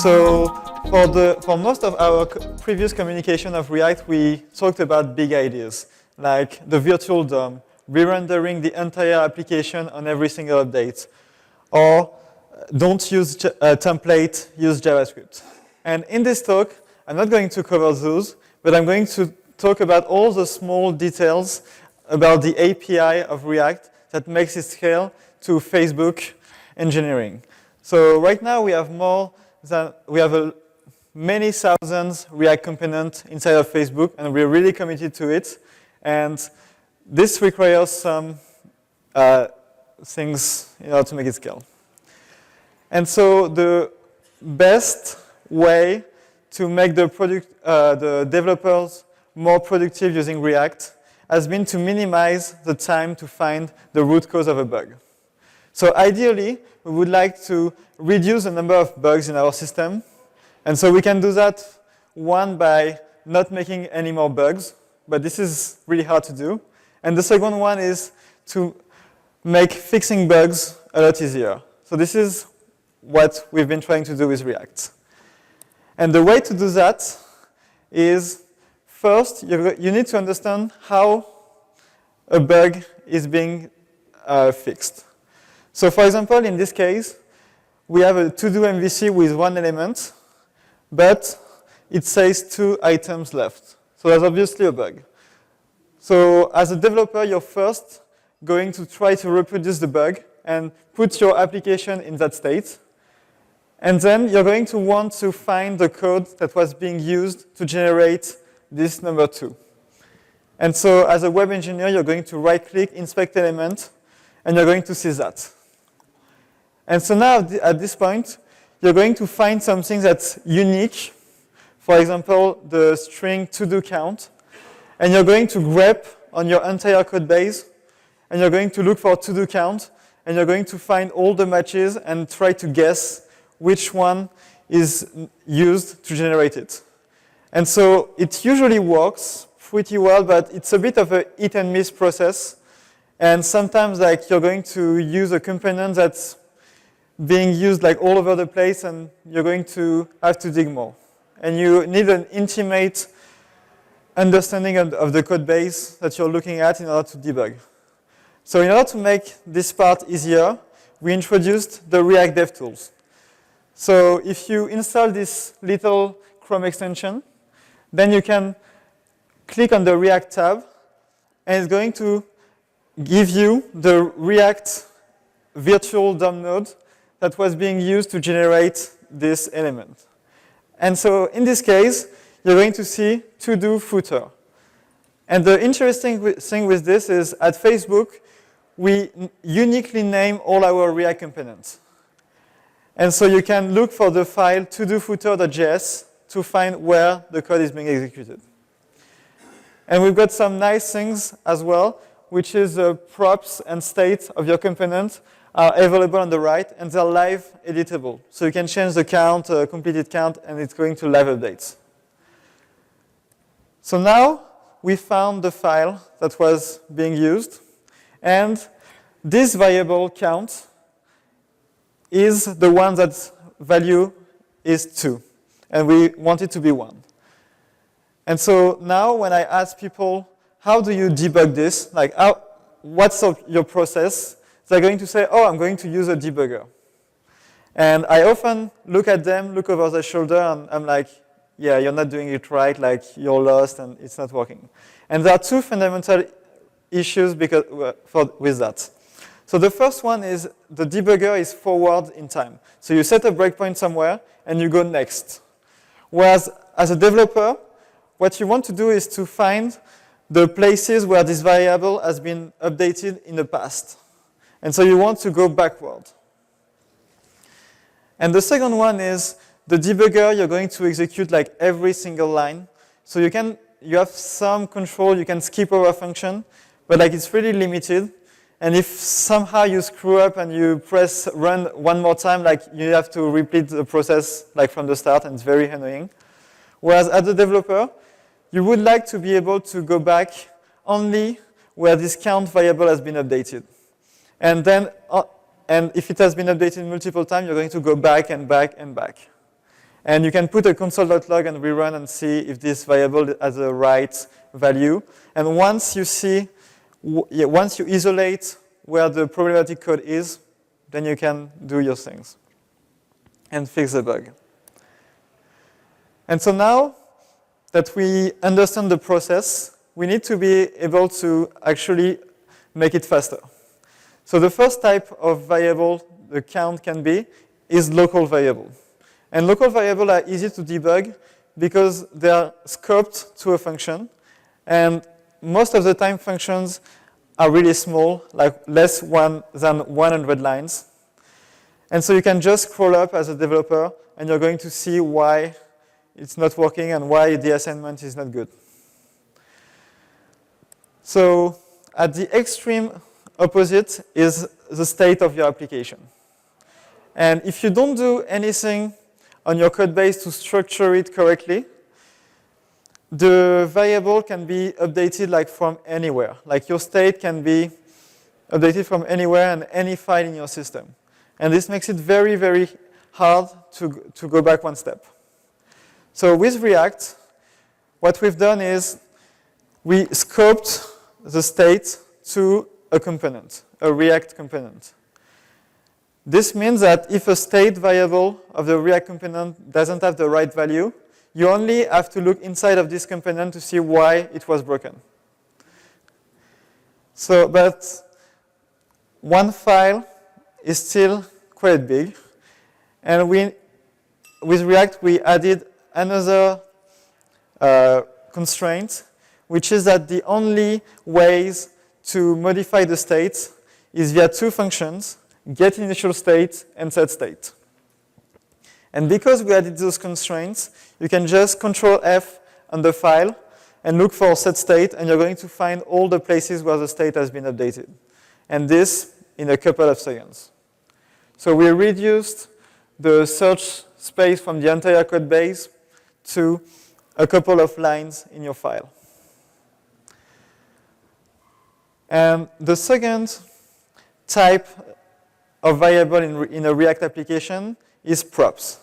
So for most of our previous communication of React, we talked about big ideas, like the virtual DOM, re-rendering the entire application on every single update, or don't use a template, use JavaScript. And in this talk, I'm not going to cover those, but I'm going to talk about all the small details about the API of React that makes it scale to Facebook engineering. So right now we have many thousands React components inside of Facebook, and we're really committed to it. And this requires some things in order to make it scale. And so the best way to make the developers more productive using React has been to minimize the time to find the root cause of a bug. So ideally, we would like to reduce the number of bugs in our system. And so we can do that, one, by not making any more bugs, but this is really hard to do. And the second one is to make fixing bugs a lot easier. So this is what we've been trying to do with React. And the way to do that is, first, you need to understand how a bug is being fixed. So for example, in this case, we have a to-do MVC with one element, but it says 2 items left. So that's obviously a bug. So as a developer, you're first going to try to reproduce the bug and put your application in that state. And then you're going to want to find the code that was being used to generate this number 2. And so as a web engineer, you're going to right-click, inspect element, and you're going to see that. And so now, at this point, you're going to find something that's unique. For example, the string to-do count. And you're going to grep on your entire code base, and you're going to look for to-do count, and you're going to find all the matches and try to guess which one is used to generate it. And so it usually works pretty well, but it's a bit of a hit and miss process. And sometimes you're going to use a component that's being used all over the place, and you're going to have to dig more. And you need an intimate understanding of the code base that you're looking at in order to debug. So in order to make this part easier, we introduced the React DevTools. So if you install this little Chrome extension, then you can click on the React tab, and it's going to give you the React virtual DOM node that was being used to generate this element. And so in this case, you're going to see to-do footer. And the interesting thing with this is at Facebook, we uniquely name all our React components. And so you can look for the file to-do-footer.js to find where the code is being executed. And we've got some nice things as well, which is the props and state of your component are available on the right, and they're live editable. So you can change the count, completed count, and it's going to live updates. So now we found the file that was being used, and this variable count is the one that value is 2, and we want it to be 1. And so now when I ask people, how do you debug this? What's your process? They're going to say, oh, I'm going to use a debugger. And I often look at them, look over their shoulder, and I'm like, yeah, you're not doing it right, you're lost, and it's not working. And there are two fundamental issues with that. So the first one is the debugger is forward in time. So you set a breakpoint somewhere, and you go next. Whereas as a developer, what you want to do is to find the places where this variable has been updated in the past. And so you want to go backward. And the second one is the debugger, you're going to execute like every single line. So you have some control, you can skip over a function, but like it's really limited. And if somehow you screw up and you press run one more time, like you have to repeat the process like from the start, and it's very annoying. Whereas as a developer, you would like to be able to go back only where this count variable has been updated. And then, and if it has been updated multiple times, you're going to go back and back and back. And you can put a console.log and rerun and see if this variable has the right value. And once you see, once you isolate where the problematic code is, then you can do your things and fix the bug. And so now that we understand the process, we need to be able to actually make it faster. So the first type of variable the count can be is local variable. And local variables are easy to debug because they are scoped to a function. And most of the time, functions are really small, like less than 100 lines. And so you can just scroll up as a developer, and you're going to see why it's not working and why the assignment is not good. So at the extreme opposite is the state of your application. And if you don't do anything on your code base to structure it correctly, the variable can be updated like from anywhere. Like your state can be updated from anywhere and any file in your system. And this makes it very, very hard to go back one step. So with React, what we've done is we scoped the state to a component, a React component. This means that if a state variable of the React component doesn't have the right value, you only have to look inside of this component to see why it was broken. So, but one file is still quite big. And with React, we added another constraint, which is that the only ways to modify the state is via two functions, getInitialState and SetState. And because we added those constraints, you can just Control F on the file and look for SetState, and you're going to find all the places where the state has been updated. And this in a couple of seconds. So we reduced the search space from the entire code base to a couple of lines in your file. And the second type of variable in a React application is props.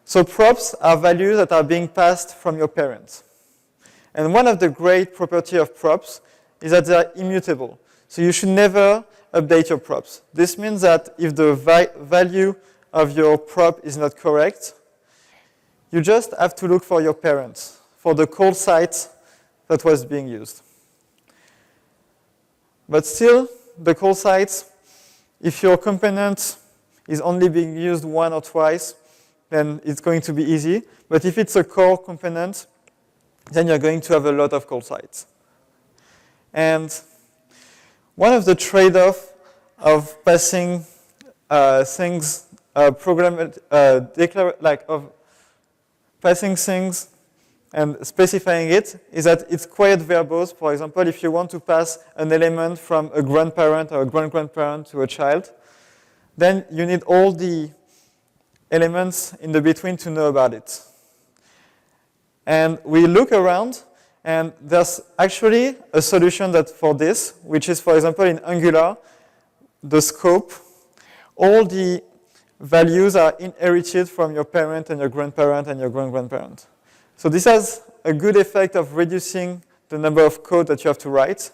So props are values that are being passed from your parents. And one of the great properties of props is that they are immutable. So you should never update your props. This means that if the value of your prop is not correct, you just have to look for your parents, for the call site that was being used. But still, the call sites, if your component is only being used one or twice, then it's going to be easy. But if it's a core component, then you're going to have a lot of call sites. And one of the trade-offs of passing things, of passing things and specifying it is that it's quite verbose. For example, if you want to pass an element from a grandparent or a grand-grandparent to a child, then you need all the elements in the between to know about it. And we look around, and there's actually a solution for this, which is, for example, in Angular, the scope, all the values are inherited from your parent and your grandparent and your grand-grandparent. So this has a good effect of reducing the number of code that you have to write,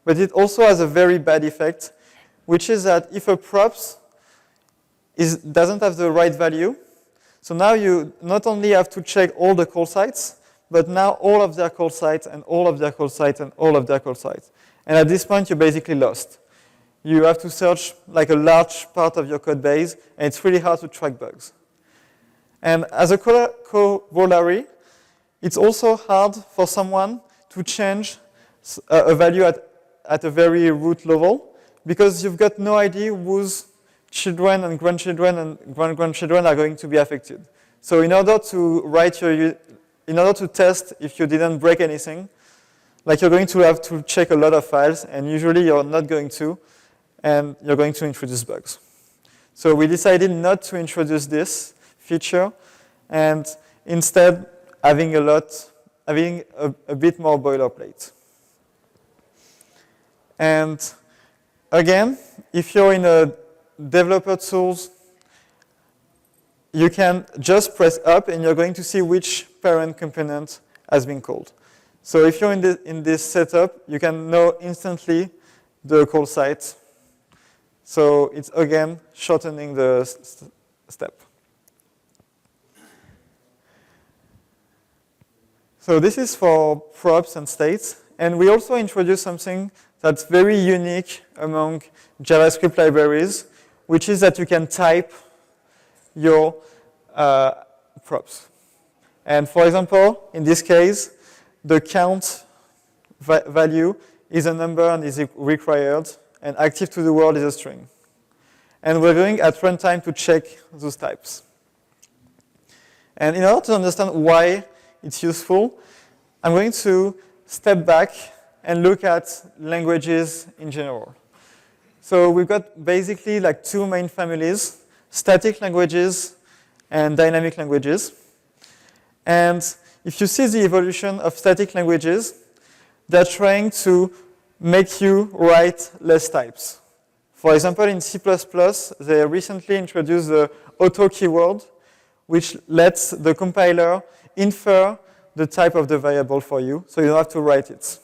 but it also has a very bad effect, which is that if a props doesn't have the right value, so now you not only have to check all the call sites, but now all of their call sites and all of their call sites and all of their call sites. And at this point, you're basically lost. You have to search like a large part of your code base, and it's really hard to track bugs. And as a corollary, it's also hard for someone to change a value at a very root level, because you've got no idea whose children and grandchildren are going to be affected. So in order to test if you didn't break anything, like you're going to have to check a lot of files, and usually you're not going to, and you're going to introduce bugs. So we decided not to introduce this feature, and instead having a bit more boilerplate. And again, if you're in a developer tools, you can just press up and you're going to see which parent component has been called. So if you're in this setup, you can know instantly the call site. So it's again shortening the step. So this is for props and states. And we also introduced something that's very unique among JavaScript libraries, which is that you can type your props. And for example, in this case, the count value is a number and is required, and active to the world is a string. And we're going at runtime to check those types. And in order to understand why it's useful, I'm going to step back and look at languages in general. So we've got basically like two main families, static languages and dynamic languages. And if you see the evolution of static languages, they're trying to make you write less types. For example, in C++, they recently introduced the auto keyword, which lets the compiler infer the type of the variable for you, so you don't have to write it.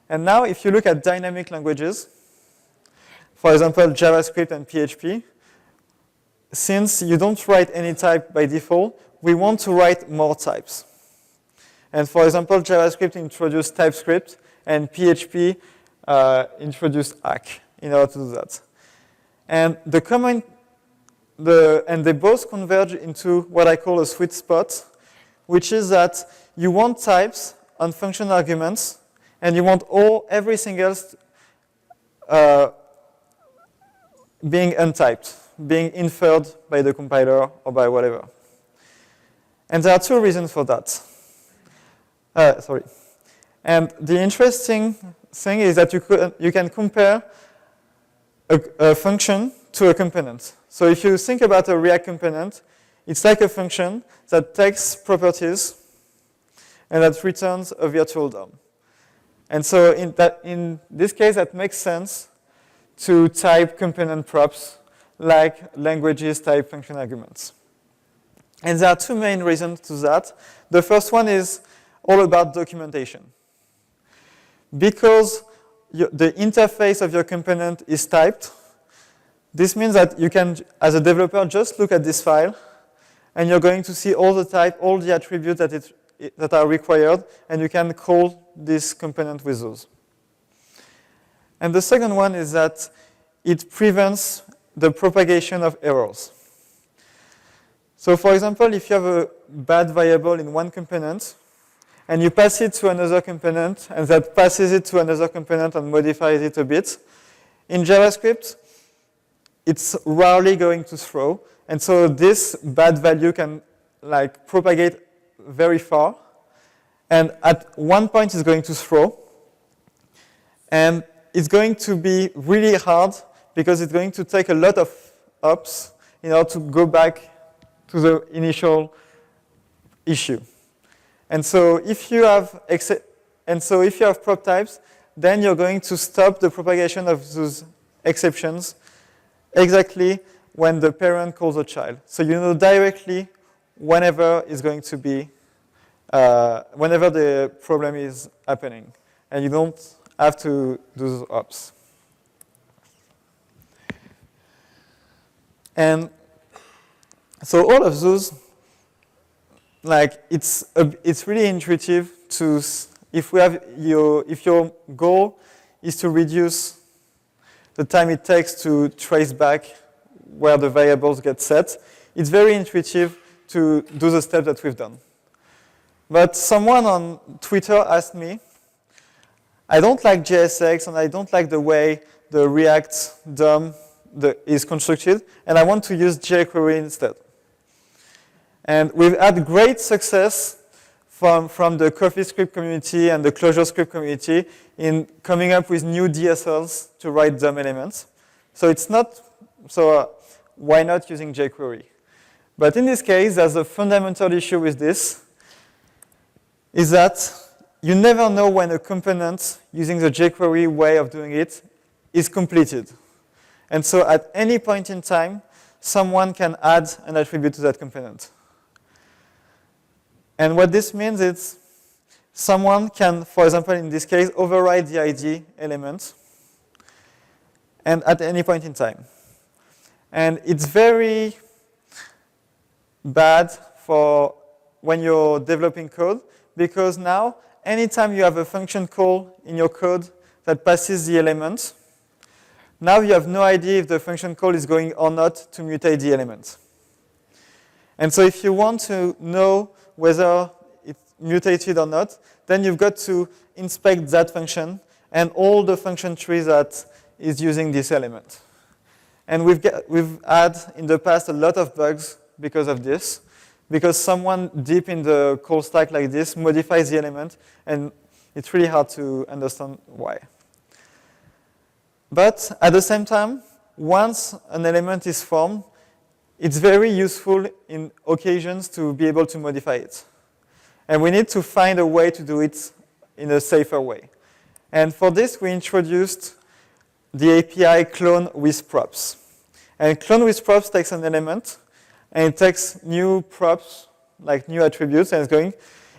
And now, if you look at dynamic languages, for example, JavaScript and PHP, since you don't write any type by default, we want to write more types. And for example, JavaScript introduced TypeScript, and PHP introduced ACK in order to do that. And they both converge into what I call a sweet spot, which is that you want types on function arguments, and you want everything else being untyped, being inferred by the compiler or by whatever. And there are two reasons for that. And the interesting thing is that you can compare a function to a component. So if you think about a React component, it's like a function that takes properties and that returns a virtual DOM. And so in this case, that makes sense to type component props like languages type function arguments. And there are two main reasons to that. The first one is all about documentation. Because the interface of your component is typed, this means that you can, as a developer, just look at this file, and you're going to see all the type, all the attributes that are required, and you can call this component with those. And the second one is that it prevents the propagation of errors. So for example, if you have a bad variable in one component, and you pass it to another component, and that passes it to another component and modifies it a bit, in JavaScript, it's rarely going to throw. And so this bad value can propagate very far. And at one point, it's going to throw. And it's going to be really hard because it's going to take a lot of hops in order to go back to the initial issue. And so if you have prop types, then you're going to stop the propagation of those exceptions exactly when the parent calls a child. So you know directly whenever it's going to be, whenever the problem is happening. And you don't have to do those hops. And so all of those, it's really intuitive to, if your goal is to reduce the time it takes to trace back where the variables get set, it's very intuitive to do the step that we've done. But someone on Twitter asked me, I don't like JSX and I don't like the way the React DOM is constructed, and I want to use jQuery instead. And we've had great success from the CoffeeScript community and the ClojureScript community in coming up with new DSLs to write DOM elements. So it's not, so why not using jQuery? But in this case, there's a fundamental issue with this, is that you never know when a component using the jQuery way of doing it is completed. And so at any point in time, someone can add an attribute to that component. And what this means is someone can, for example, in this case, override the ID element and at any point in time. And it's very bad for when you're developing code, because now anytime you have a function call in your code that passes the element, now you have no idea if the function call is going or not to mutate the element. And so if you want to know whether it's mutated or not, then you've got to inspect that function and all the function tree that is using this element. And we've had in the past a lot of bugs because of this, because someone deep in the call stack like this modifies the element, and it's really hard to understand why. But at the same time, once an element is formed, it's very useful in occasions to be able to modify it. And we need to find a way to do it in a safer way. And for this, we introduced the API clone with props. And clone with props takes an element, and it takes new props, like new attributes, and it's going,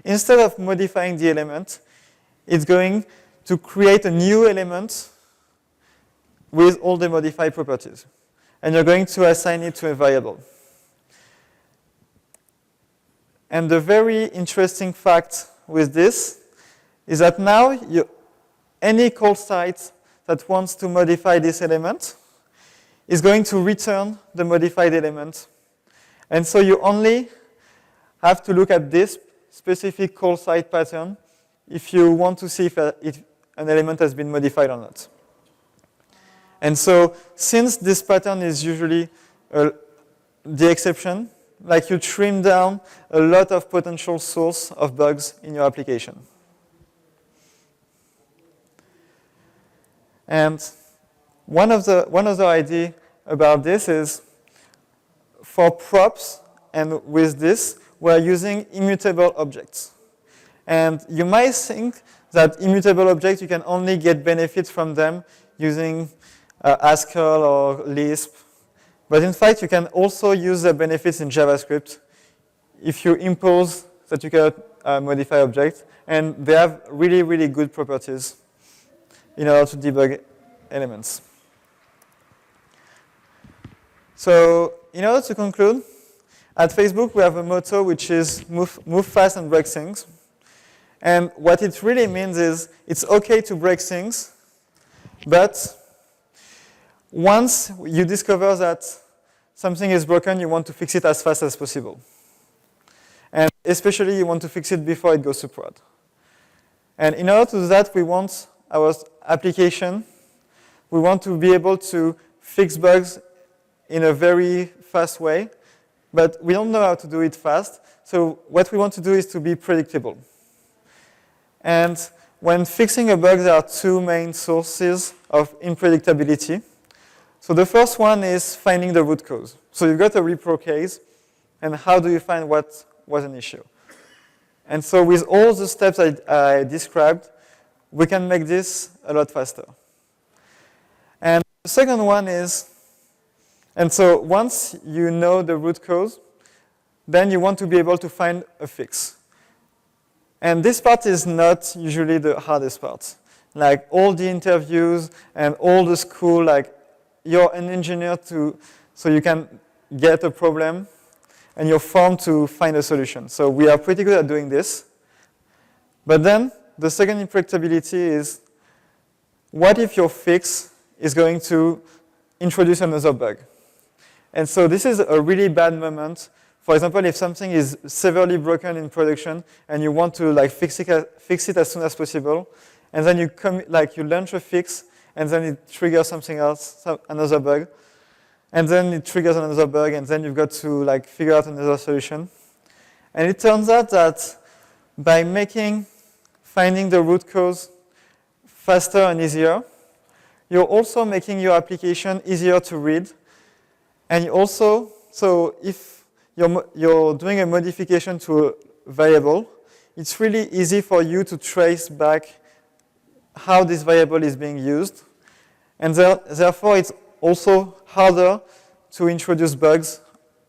instead of modifying the element, it's going to create a new element with all the modified properties. And you're going to assign it to a variable. And the very interesting fact with this is that now any call site that wants to modify this element is going to return the modified element. And so you only have to look at this specific call site pattern if you want to see if an element has been modified or not. And so since this pattern is usually the exception, like you trim down a lot of potential source of bugs in your application. And one of the idea about this is for props and with this, we're using immutable objects. And you might think that immutable objects, you can only get benefits from them using Haskell or Lisp. But in fact, you can also use the benefits in JavaScript if you impose that you can modify objects. And they have really, really good properties in order to debug elements. So in order to conclude, at Facebook, we have a motto which is move fast and break things. And what it really means is it's OK to break things, but once you discover that something is broken, you want to fix it as fast as possible. And especially, you want to fix it before it goes to prod. And in order to do that, we want our application, we want to be able to fix bugs in a very fast way, but we don't know how to do it fast. So what we want to do is to be predictable. And when fixing a bug, there are two main sources of unpredictability. So the first one is finding the root cause. So you've got a repro case, and how do you find what was an issue? And so with all the steps I described, we can make this a lot faster. And the second one is, and so once you know the root cause, then you want to be able to find a fix. And this part is not usually the hardest part. Like all the interviews and all the school, like you're an engineer so you can get a problem and you're formed to find a solution. So we are pretty good at doing this. But then the second unpredictability is, what if your fix is going to introduce another bug? And so this is a really bad moment. For example, if something is severely broken in production and you want to like fix it as soon as possible, and then you launch a fix, and then it triggers something else, another bug, and then it triggers another bug, and then you've got to like figure out another solution. And it turns out that by finding the root cause faster and easier, you're also making your application easier to read. And you also, so if you're doing a modification to a variable, it's really easy for you to trace back how this variable is being used. And therefore, it's also harder to introduce bugs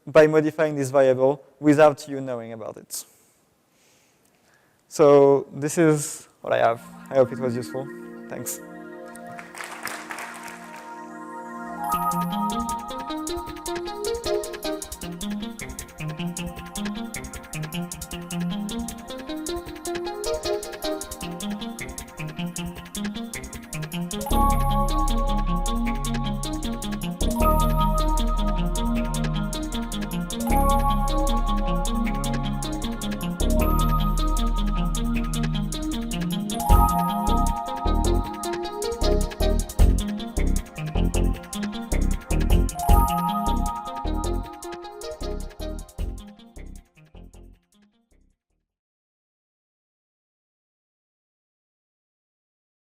by modifying this variable without you knowing about it. So this is what I have. I hope it was useful. Thanks.